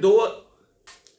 2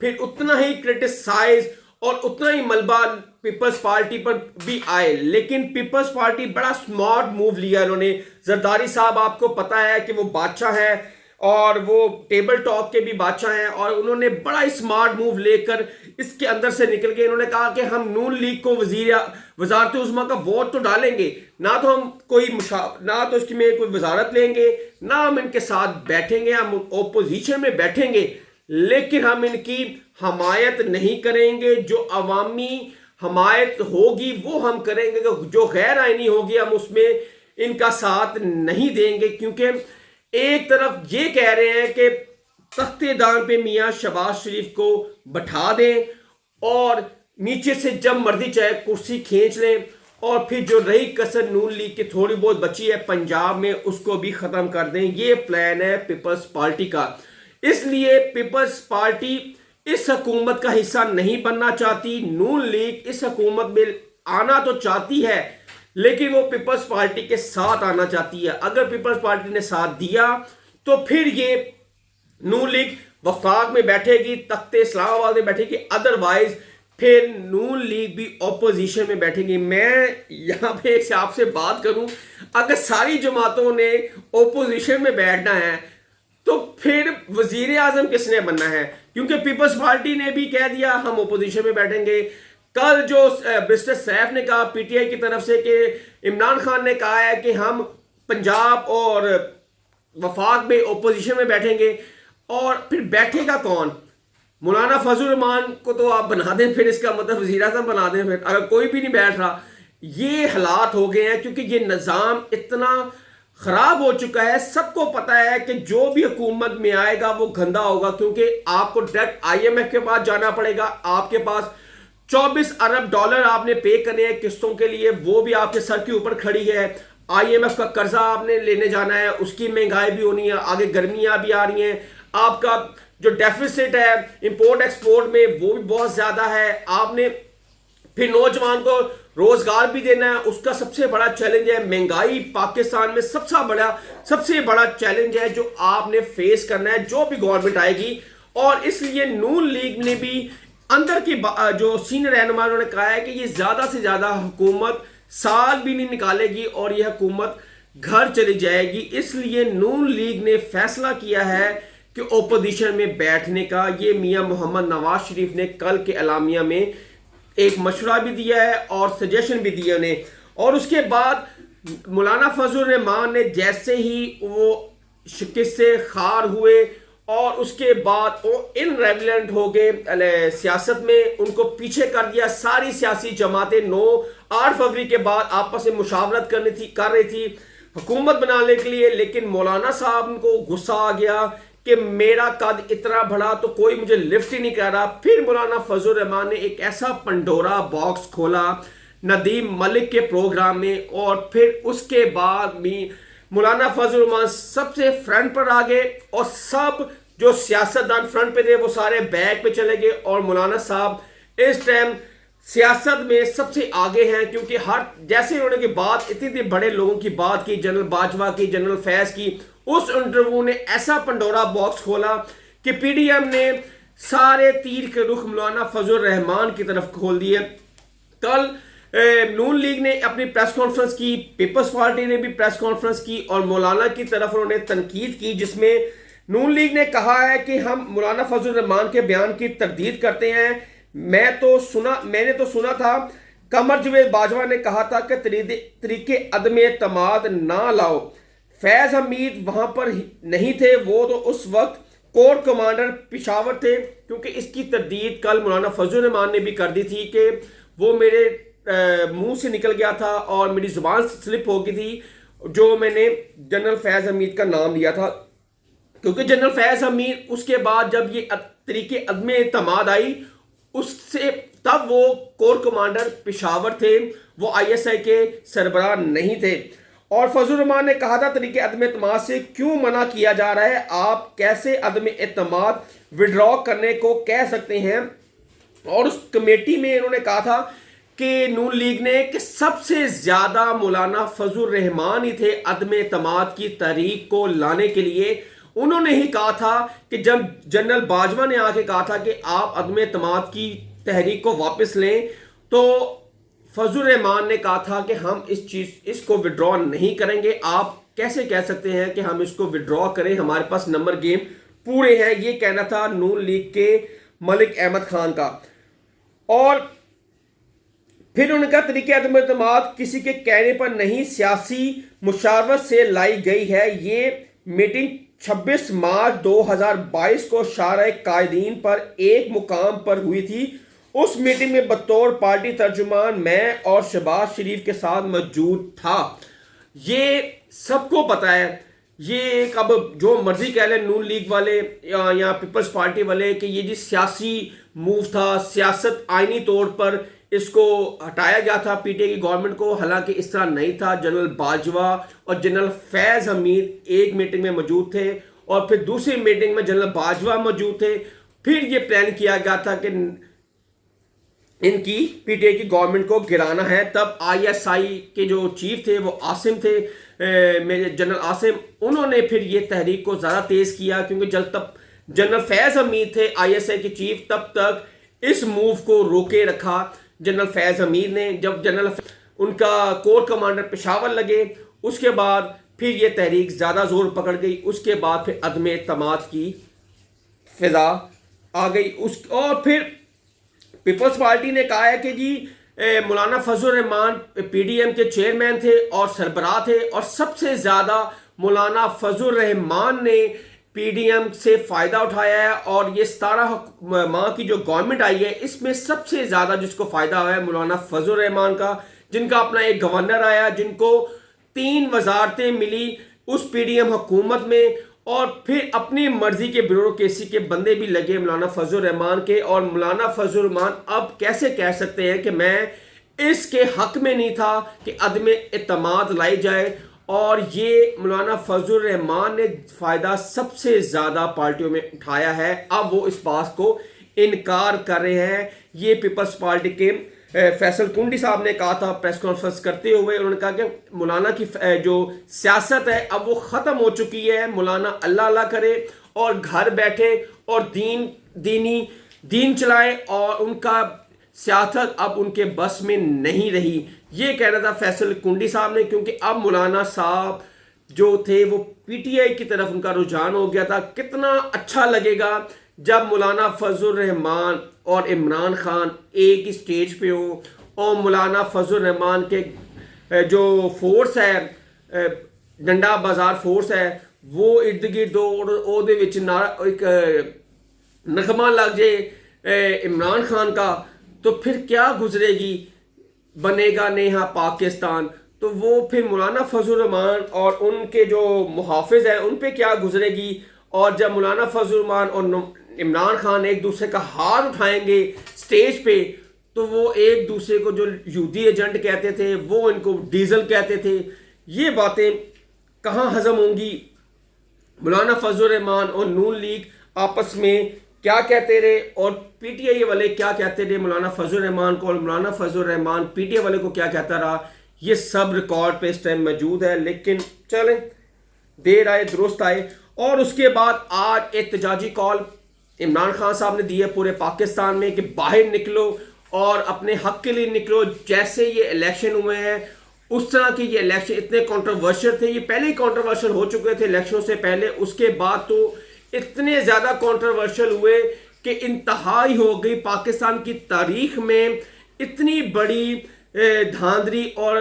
پھر اتنا ہی کرٹیسائز اور اتنا ہی ملبہ پیپلز پارٹی پر بھی آئے، لیکن پیپلز پارٹی بڑا سمارٹ موو لیا انہوں نے۔ زرداری صاحب آپ کو پتا ہے کہ وہ بادشاہ ہے اور وہ ٹیبل ٹاک کے بھی بادشاہ ہیں، اور انہوں نے بڑا ہی سمارٹ موو لے کر اس کے اندر سے نکل گئے۔ انہوں نے کہا کہ ہم نون لیگ کو وزارت عظمیٰ کا ووٹ تو ڈالیں گے، نہ تو ہم نہ تو اس میں کوئی وزارت لیں گے، نہ ہم ان کے ساتھ بیٹھیں گے، ہم اپوزیشن میں بیٹھیں گے، لیکن ہم ان کی حمایت نہیں کریں گے۔ جو عوامی حمایت ہوگی وہ ہم کریں گے، جو غیر آئینی ہوگی ہم اس میں ان کا ساتھ نہیں دیں گے، کیونکہ ایک طرف یہ کہہ رہے ہیں کہ تخت دان پہ میاں شہباز شریف کو بٹھا دیں اور نیچے سے جب مرضی چاہے کرسی کھینچ لیں، اور پھر جو رہی کسر نون لیگ کی تھوڑی بہت بچی ہے پنجاب میں اس کو بھی ختم کر دیں۔ یہ پلان ہے پیپلز پارٹی کا۔ اس لیے پیپلز پارٹی اس حکومت کا حصہ نہیں بننا چاہتی۔ نون لیگ اس حکومت میں آنا تو چاہتی ہے لیکن وہ پیپلز پارٹی کے ساتھ آنا چاہتی ہے۔ اگر پیپلز پارٹی نے ساتھ دیا تو پھر یہ نون لیگ وفاق میں بیٹھے گی، تخت اسلام آباد میں بیٹھے گی، ادروائز پھر نون لیگ بھی اپوزیشن میں بیٹھے گی۔ میں یہاں پہ آپ سے بات کروں، اگر ساری جماعتوں نے اپوزیشن میں بیٹھنا ہے تو پھر وزیر اعظم کس نے بننا ہے؟ کیونکہ پیپلز پارٹی نے بھی کہہ دیا ہم اپوزیشن میں بیٹھیں گے۔ کل جو برسٹر سیف نے کہا پی ٹی آئی کی طرف سے کہ عمران خان نے کہا ہے کہ ہم پنجاب اور وفاق میں اپوزیشن میں بیٹھیں گے، اور پھر بیٹھے گا کون؟ مولانا فضل الرحمان کو تو آپ بنا دیں، پھر اس کا مطلب وزیر اعظم بنا دیں، پھر اگر کوئی بھی نہیں بیٹھ رہا۔ یہ حالات ہو گئے ہیں کیونکہ یہ نظام اتنا خراب ہو چکا ہے۔ سب کو پتا ہے کہ جو بھی حکومت میں آئے گا وہ گندا ہوگا، کیونکہ آپ کو ڈائریکٹ آئی ایم ایف کے پاس جانا پڑے گا۔ آپ کے پاس 24 ارب ڈالر آپ نے پے کرنے ہیں قسطوں کے لیے، وہ بھی آپ کے سر کے اوپر کھڑی ہے۔ آئی ایم ایف کا قرضہ آپ نے لینے جانا ہے، اس کی مہنگائی بھی ہونی ہے، آگے گرمیاں بھی آ رہی ہیں، آپ کا جو ڈیفیسٹ ہے امپورٹ ایکسپورٹ میں وہ بھی بہت زیادہ ہے۔ آپ نے پھر نوجوان کو روزگار بھی دینا ہے، اس کا سب سے بڑا چیلنج ہے مہنگائی۔ پاکستان میں سب سے بڑا چیلنج ہے جو آپ نے فیس کرنا ہے جو بھی گورنمنٹ آئے گی۔ اور اس لیے نون لیگ نے بھی اندر کی جو سینئر رہنما انہوں نے کہا ہے کہ یہ زیادہ سے زیادہ حکومت سال بھی نہیں نکالے گی اور یہ حکومت گھر چلی جائے گی۔ اس لیے نون لیگ نے فیصلہ کیا ہے کہ اپوزیشن میں بیٹھنے کا۔ یہ میاں محمد نواز شریف نے کل کے اعلامیہ میں ایک مشورہ بھی دیا ہے اور سجیشن بھی دیا انہیں۔ اور اس کے بعد مولانا فضل الرحمان نے جیسے ہی وہ شکست سے خار ہوئے اور اس کے بعد وہ ان ریلیونٹ ہو گئے سیاست میں، ان کو پیچھے کر دیا۔ ساری سیاسی جماعتیں 8 فروری کے بعد آپس میں مشاورت کر رہی تھی حکومت بنانے کے لیے، لیکن مولانا صاحب کو غصہ آ گیا کہ میرا قد اتنا بڑا تو کوئی مجھے لفٹ ہی نہیں کر رہا۔ پھر مولانا فضل الرحمان نے ایک ایسا پنڈورا باکس کھولا ندیم ملک کے پروگرام میں، اور پھر اس کے بعد بھی مولانا فضل الرحمان سب سے فرنٹ پر آ گئے، اور سب جو سیاستدان فرنٹ پہ تھے وہ سارے بیک پہ چلے گئے۔ اور مولانا صاحب اس ٹائم سیاست میں سب سے آگے ہیں، کیونکہ جیسے انہوں نے بات اتنی بڑے لوگوں کی بات کی، جنرل باجوہ کی، جنرل فیض کی، اس انٹرویو نے ایسا پنڈورا باکس کھولا کہ پی ڈی ایم نے سارے تیر کے رخ مولانا فضل الرحمان کی طرف کھول دیے۔ کل نون لیگ نے اپنی پریس کانفرنس کی، پیپلز پارٹی نے بھی پریس کانفرنس کی، اور مولانا کی طرف انہوں نے تنقید کی، جس میں نون لیگ نے کہا ہے کہ ہم مولانا فضل الرحمان کے بیان کی تردید کرتے ہیں۔ میں نے تو سنا تھا قمر جاوید باجوہ نے کہا تھا کہ طریقے عدم اعتماد نہ لاؤ۔ فیض حمید وہاں پر نہیں تھے، وہ تو اس وقت کور کمانڈر پشاور تھے، کیونکہ اس کی تردید کل مولانا فضل الرحمان نے بھی کر دی تھی کہ وہ میرے منہ سے نکل گیا تھا اور میری زبان سے سلپ ہو گئی تھی جو میں نے جنرل فیض حمید کا نام لیا تھا، کیونکہ جنرل فیض حمید اس کے بعد جب یہ طریقے عدم اعتماد آئی اس سے تب وہ کور کمانڈر پشاور تھے، وہ آئی ایس آئی کے سربراہ نہیں تھے۔ اور فضل الرحمان نے کہا تھا طریقے عدم اعتماد سے کیوں منع کیا جا رہا ہے، آپ کیسے عدم اعتماد وڈرا کرنے کو کہہ سکتے ہیں۔ اور اس کمیٹی میں انہوں نے کہا تھا کہ نون لیگ نے کہ سب سے زیادہ مولانا فضل الرحمان ہی تھے عدم اعتماد کی تحریک کو لانے کے لیے۔ انہوں نے ہی کہا تھا کہ جب جنرل باجوہ نے آ کے کہا تھا کہ آپ عدم اعتماد کی تحریک کو واپس لیں، تو فضل الرحمان نے کہا تھا کہ ہم اس کو وڈرا نہیں کریں گے. آپ کیسے کہہ سکتے ہیں کہ ہم اس کو وڈرا کریں، ہمارے پاس نمبر گیم پورے ہیں. یہ کہنا تھا نون لیگ کے ملک احمد خان کا. اور پھر ان کا طریقہ عدم اعتماد کسی کے کہنے پر نہیں، سیاسی مشاورت سے لائی گئی ہے. یہ میٹنگ 26 مارچ 2022 کو شارع قائدین پر ایک مقام پر ہوئی تھی. اس میٹنگ میں بطور پارٹی ترجمان میں اور شہباز شریف کے ساتھ موجود تھا. یہ سب کو پتا ہے. یہ ایک اب جو مرضی کہہ لیں نون لیگ والے یا پیپلز پارٹی والے کہ یہ جی سیاسی موو تھا، سیاست آئینی طور پر اس کو ہٹایا گیا تھا پی ٹی آئی کی گورنمنٹ کو، حالانکہ اس طرح نہیں تھا. جنرل باجوہ اور جنرل فیض حمید ایک میٹنگ میں موجود تھے اور پھر دوسری میٹنگ میں جنرل باجوہ موجود تھے. پھر یہ پلان کیا گیا تھا کہ ان کی پی ٹی آئی کی گورنمنٹ کو گرانا ہے. تب آئی ایس آئی کے جو چیف تھے وہ عاصم تھے، جنرل عاصم. انہوں نے پھر یہ تحریک کو زیادہ تیز کیا، کیونکہ جب تک جنرل فیض حمید تھے آئی ایس آئی کے چیف، تب تک اس موو کو روکے رکھا جنرل فیض حمید نے. جب جنرل ان کا کور کمانڈر پشاور لگے، اس کے بعد پھر یہ تحریک زیادہ زور پکڑ گئی. اس کے بعد پھر عدم اعتماد کی فضا آ گئی. اور پھر پیپلز پارٹی نے کہا ہے کہ جی مولانا فضل الرحمان پی ڈی ایم کے چیئرمین تھے اور سربراہ تھے، اور سب سے زیادہ مولانا فضل الرحمان نے پی ڈی ایم سے فائدہ اٹھایا ہے. اور یہ 17 ماہ کی جو گورنمنٹ آئی ہے، اس میں سب سے زیادہ جس کو فائدہ ہوا ہے مولانا فضل الرحمان کا، جن کا اپنا ایک گورنر آیا، جن کو 3 وزارتیں ملی اس پی ڈی ایم حکومت میں، اور پھر اپنی مرضی کے بیوروکریسی کے بندے بھی لگے مولانا فضل الرحمان کے. اور مولانا فضل الرحمان اب کیسے کہہ سکتے ہیں کہ میں اس کے حق میں نہیں تھا کہ عدم اعتماد لائی جائے. اور یہ مولانا فضل الرحمان نے فائدہ سب سے زیادہ پارٹیوں میں اٹھایا ہے. اب وہ اس بات کو انکار کر رہے ہیں. یہ پیپلز پارٹی کے فیصل کنڈی صاحب نے کہا تھا پریس کانفرنس کرتے ہوئے، انہوں نے کہا کہ مولانا کی جو سیاست ہے اب وہ ختم ہو چکی ہے. مولانا اللہ اللہ کرے اور گھر بیٹھے اور دین چلائے، اور ان کا سیاست اب ان کے بس میں نہیں رہی. یہ کہہ رہا تھا فیصل کنڈی صاحب نے، کیونکہ اب مولانا صاحب جو تھے وہ پی ٹی آئی کی طرف ان کا رجحان ہو گیا تھا. کتنا اچھا لگے گا جب مولانا فضل الرحمان اور عمران خان ایک ہی سٹیج پہ ہوں، اور مولانا فضل الرحمان کے جو فورس ہے، ڈنڈا بازار فورس ہے، وہ ارد گرد ایک نغمہ لگ جائے عمران خان کا، تو پھر کیا گزرے گی، بنے گا نیہا پاکستان. تو وہ پھر مولانا فضل الرحمان اور ان کے جو محافظ ہیں ان پہ کیا گزرے گی. اور جب مولانا فضل الرحمان اور عمران خان ایک دوسرے کا ہاتھ اٹھائیں گے سٹیج پہ، تو وہ ایک دوسرے کو جو یہودی ایجنٹ کہتے تھے وہ ان کو ڈیزل کہتے تھے. یہ باتیں کہاں ہضم ہوں گی. مولانا فضل الرحمان اور نون لیگ آپس میں کیا کہتے رہے، اور پی ٹی آئی والے کیا کہتے رہے مولانا فضل الرحمان کو، اور مولانا فضل الرحمان پی ٹی آئی والے کو کیا کہتا رہا، یہ سب ریکارڈ پہ اس ٹائم موجود ہے. لیکن چلیں، دیر آئے درست آئے. اور اس کے بعد آج احتجاجی کال عمران خان صاحب نے دی ہے پورے پاکستان میں کہ باہر نکلو اور اپنے حق کے لیے نکلو. جیسے یہ الیکشن ہوئے ہیں اس طرح کی یہ الیکشن اتنے کانٹروورشل تھے، یہ پہلے ہی کانٹروورشل ہو چکے تھے الیکشنوں سے پہلے، اس کے بعد تو اتنے زیادہ کانٹروورشل ہوئے کہ انتہائی ہو گئی. پاکستان کی تاریخ میں اتنی بڑی دھاندلی اور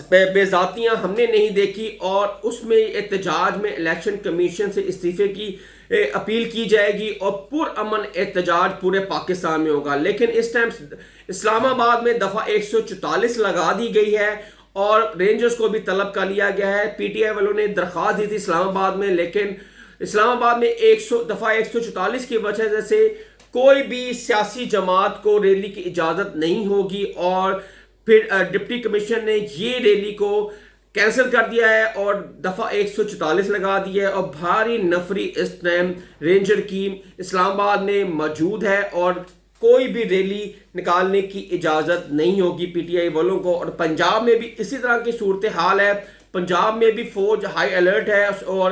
بے ذاتیاں ہم نے نہیں دیکھی. اور اس میں احتجاج میں الیکشن کمیشن سے استعفے کی اپیل کی جائے گی اور پرامن احتجاج پورے پاکستان میں ہوگا. لیکن اس ٹائم اسلام آباد میں دفعہ 144 لگا دی گئی ہے اور رینجرز کو بھی طلب کر لیا گیا ہے. پی ٹی آئی والوں نے درخواست دی تھی اسلام آباد میں، لیکن اسلام آباد میں دفعہ 144 کی وجہ سے کوئی بھی سیاسی جماعت کو ریلی کی اجازت نہیں ہوگی. اور پھر ڈپٹی کمشنر نے یہ ریلی کو کینسل کر دیا ہے اور دفعہ 144 لگا دی ہے. اور بھاری نفری اس ٹائم رینجر کی اسلام آباد میں موجود ہے اور کوئی بھی ریلی نکالنے کی اجازت نہیں ہوگی پی ٹی آئی والوں کو. اور پنجاب میں بھی اسی طرح کی صورتحال ہے. پنجاب میں بھی فوج ہائی الرٹ ہے اور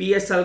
PSL